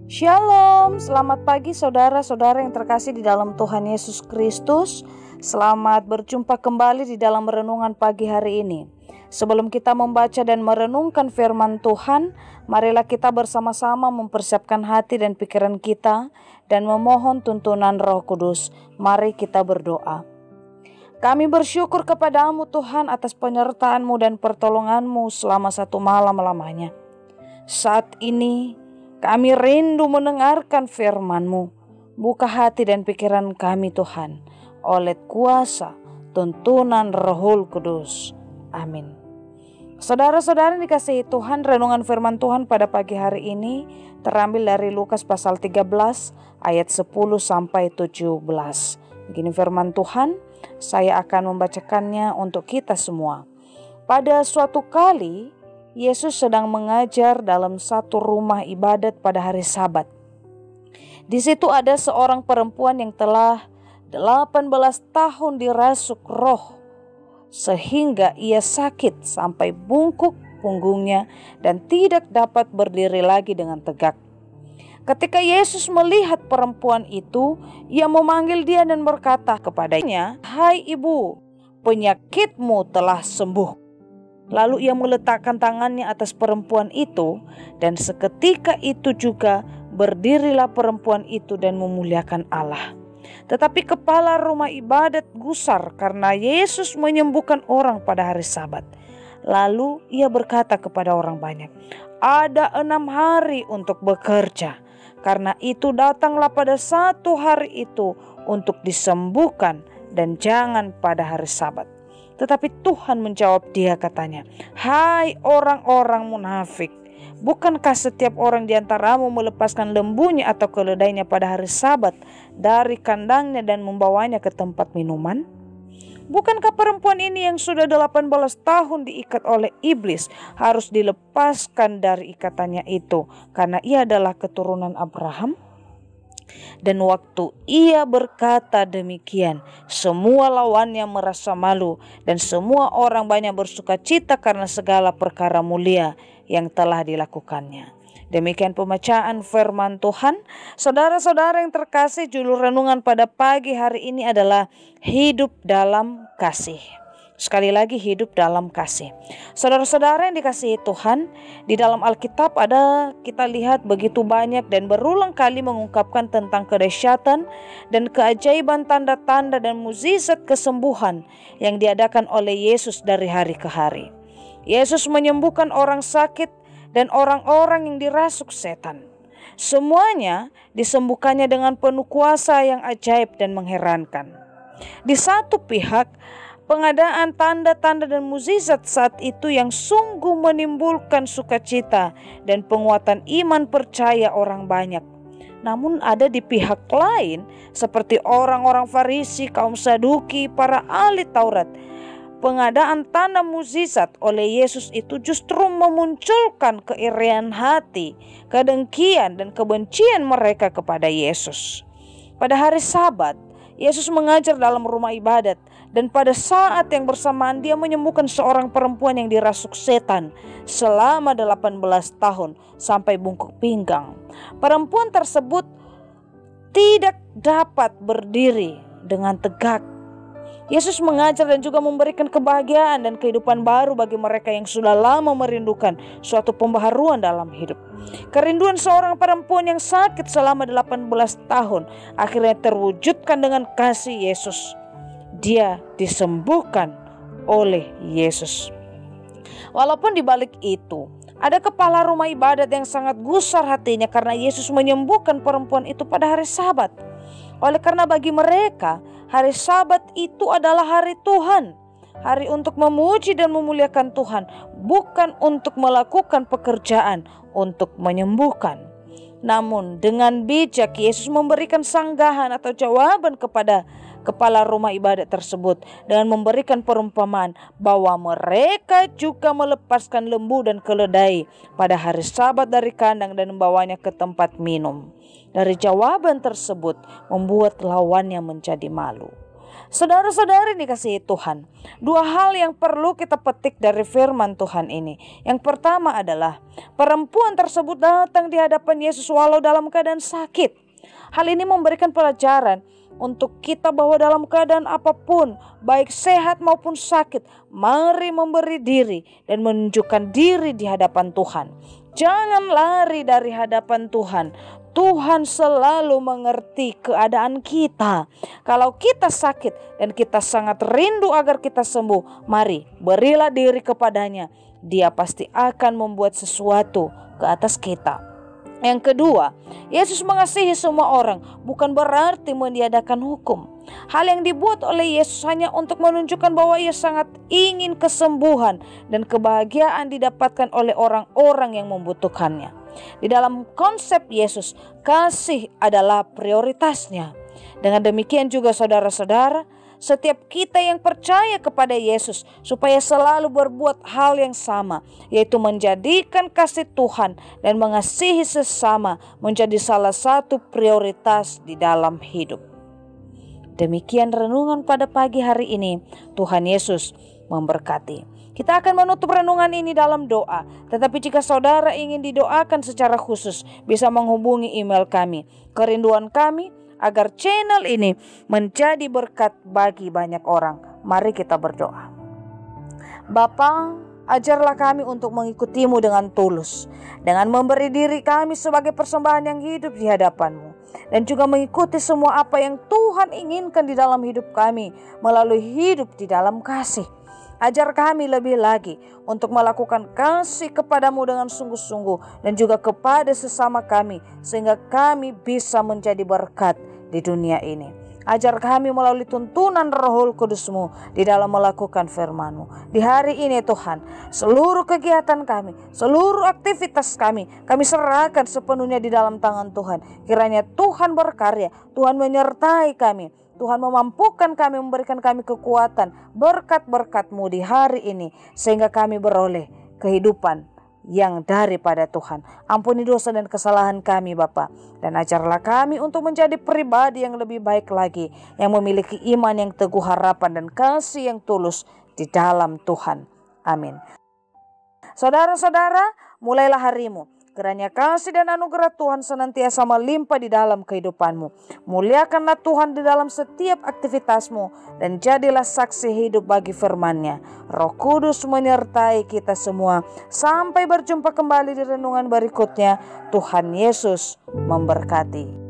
Shalom, selamat pagi saudara-saudara yang terkasih di dalam Tuhan Yesus Kristus. Selamat berjumpa kembali di dalam renungan pagi hari ini. Sebelum kita membaca dan merenungkan firman Tuhan, marilah kita bersama-sama mempersiapkan hati dan pikiran kita dan memohon tuntunan Roh Kudus. Mari kita berdoa. Kami bersyukur kepadamu Tuhan atas penyertaan-Mu dan pertolongan-Mu selama satu malam lamanya. Saat ini kami rindu mendengarkan firman-Mu. Buka hati dan pikiran kami Tuhan, oleh kuasa tuntunan Roh Kudus. Amin. Saudara-saudara dikasihi Tuhan, renungan firman Tuhan pada pagi hari ini terambil dari Lukas pasal 13 ayat 10 sampai 17. Begini firman Tuhan, saya akan membacakannya untuk kita semua. Pada suatu kali Yesus sedang mengajar dalam satu rumah ibadat pada hari Sabat. Di situ ada seorang perempuan yang telah 18 tahun dirasuk roh, sehingga ia sakit sampai bungkuk punggungnya dan tidak dapat berdiri lagi dengan tegak. Ketika Yesus melihat perempuan itu, ia memanggil dia dan berkata kepadanya, "Hai ibu, penyakitmu telah sembuh." Lalu ia meletakkan tangannya atas perempuan itu, dan seketika itu juga berdirilah perempuan itu dan memuliakan Allah. Tetapi kepala rumah ibadat gusar karena Yesus menyembuhkan orang pada hari Sabat. Lalu ia berkata kepada orang banyak, "Ada 6 hari untuk bekerja. Karena itu datanglah pada satu hari itu untuk disembuhkan dan jangan pada hari Sabat." Tetapi Tuhan menjawab dia katanya, "Hai orang-orang munafik, bukankah setiap orang di antaramu melepaskan lembunya atau keledainya pada hari Sabat dari kandangnya dan membawanya ke tempat minuman? Bukankah perempuan ini yang sudah 18 tahun diikat oleh iblis harus dilepaskan dari ikatannya itu karena ia adalah keturunan Abraham?" Dan waktu ia berkata demikian, semua lawannya merasa malu dan semua orang banyak bersuka cita karena segala perkara mulia yang telah dilakukannya. Demikian pembacaan firman Tuhan. Saudara-saudara yang terkasih, judul renungan pada pagi hari ini adalah hidup dalam kasih. Sekali lagi, hidup dalam kasih. Saudara-saudara yang dikasihi Tuhan, di dalam Alkitab kita lihat begitu banyak dan berulang kali mengungkapkan tentang kedahsyatan dan keajaiban tanda-tanda dan mukjizat kesembuhan yang diadakan oleh Yesus dari hari ke hari. Yesus menyembuhkan orang sakit dan orang-orang yang dirasuk setan. Semuanya disembuhkannya dengan penuh kuasa yang ajaib dan mengherankan. Di satu pihak, pengadaan tanda-tanda dan mukjizat saat itu yang sungguh menimbulkan sukacita dan penguatan iman percaya orang banyak. Namun ada di pihak lain seperti orang-orang Farisi, kaum Saduki, para ahli Taurat, pengadaan tanda mukjizat oleh Yesus itu justru memunculkan keirian hati, kedengkian dan kebencian mereka kepada Yesus. Pada hari Sabat, Yesus mengajar dalam rumah ibadat dan pada saat yang bersamaan dia menyembuhkan seorang perempuan yang dirasuk setan selama 18 tahun sampai bungkuk pinggang. Perempuan tersebut tidak dapat berdiri dengan tegak. Yesus mengajar dan juga memberikan kebahagiaan dan kehidupan baru bagi mereka yang sudah lama merindukan suatu pembaharuan dalam hidup. Kerinduan seorang perempuan yang sakit selama 18 tahun akhirnya terwujudkan dengan kasih Yesus. Dia disembuhkan oleh Yesus. Walaupun di balik itu ada kepala rumah ibadat yang sangat gusar hatinya karena Yesus menyembuhkan perempuan itu pada hari Sabat. Oleh karena bagi mereka hari Sabat itu adalah hari Tuhan, hari untuk memuji dan memuliakan Tuhan, bukan untuk melakukan pekerjaan untuk menyembuhkan. Namun dengan bijak Yesus memberikan sanggahan atau jawaban kepada kepala rumah ibadat tersebut dengan memberikan perumpamaan bahwa mereka juga melepaskan lembu dan keledai pada hari Sabat dari kandang dan membawanya ke tempat minum. Dari jawaban tersebut membuat lawannya menjadi malu. Saudara-saudari dikasihi Tuhan, dua hal yang perlu kita petik dari firman Tuhan ini. Yang pertama adalah perempuan tersebut datang di hadapan Yesus walau dalam keadaan sakit. Hal ini memberikan pelajaran untuk kita bahwa dalam keadaan apapun, baik sehat maupun sakit, mari memberi diri dan menunjukkan diri di hadapan Tuhan. Jangan lari dari hadapan Tuhan. Tuhan selalu mengerti keadaan kita. Kalau kita sakit dan kita sangat rindu agar kita sembuh, mari berilah diri kepadanya. Dia pasti akan membuat sesuatu ke atas kita. Yang kedua, Yesus mengasihi semua orang, bukan berarti meniadakan hukum. Hal yang dibuat oleh Yesus hanya untuk menunjukkan bahwa Ia sangat ingin kesembuhan dan kebahagiaan didapatkan oleh orang-orang yang membutuhkannya. Di dalam konsep Yesus, kasih adalah prioritasnya. Dengan demikian juga saudara-saudara, setiap kita yang percaya kepada Yesus supaya selalu berbuat hal yang sama, yaitu menjadikan kasih Tuhan dan mengasihi sesama menjadi salah satu prioritas di dalam hidup. Demikian renungan pada pagi hari ini. Tuhan Yesus memberkati. Kita akan menutup renungan ini dalam doa. Tetapi jika saudara ingin didoakan secara khusus, bisa menghubungi email kami. Kerinduan kami agar channel ini menjadi berkat bagi banyak orang. Mari kita berdoa. Bapa, ajarlah kami untuk mengikutimu dengan tulus, dengan memberi diri kami sebagai persembahan yang hidup di hadapan-Mu, dan juga mengikuti semua apa yang Tuhan inginkan di dalam hidup kami melalui hidup di dalam kasih. Ajar kami lebih lagi untuk melakukan kasih kepadamu dengan sungguh-sungguh dan juga kepada sesama kami, sehingga kami bisa menjadi berkat di dunia ini. Ajar kami melalui tuntunan Roh Kudus-Mu di dalam melakukan firman-Mu. Di hari ini Tuhan, seluruh kegiatan kami, seluruh aktivitas kami serahkan sepenuhnya di dalam tangan Tuhan. Kiranya Tuhan berkarya, Tuhan menyertai kami, Tuhan memampukan kami, memberikan kami kekuatan, berkat-berkat-Mu di hari ini, sehingga kami beroleh kehidupan yang daripada Tuhan. Ampuni dosa dan kesalahan kami Bapa, dan ajarlah kami untuk menjadi pribadi yang lebih baik lagi, yang memiliki iman yang teguh, harapan dan kasih yang tulus di dalam Tuhan. Amin. Saudara-saudara, mulailah harimu. Kiranya kasih dan anugerah Tuhan senantiasa melimpah di dalam kehidupanmu. Muliakanlah Tuhan di dalam setiap aktivitasmu, dan jadilah saksi hidup bagi firman-Nya. Roh Kudus menyertai kita semua. Sampai berjumpa kembali di renungan berikutnya. Tuhan Yesus memberkati.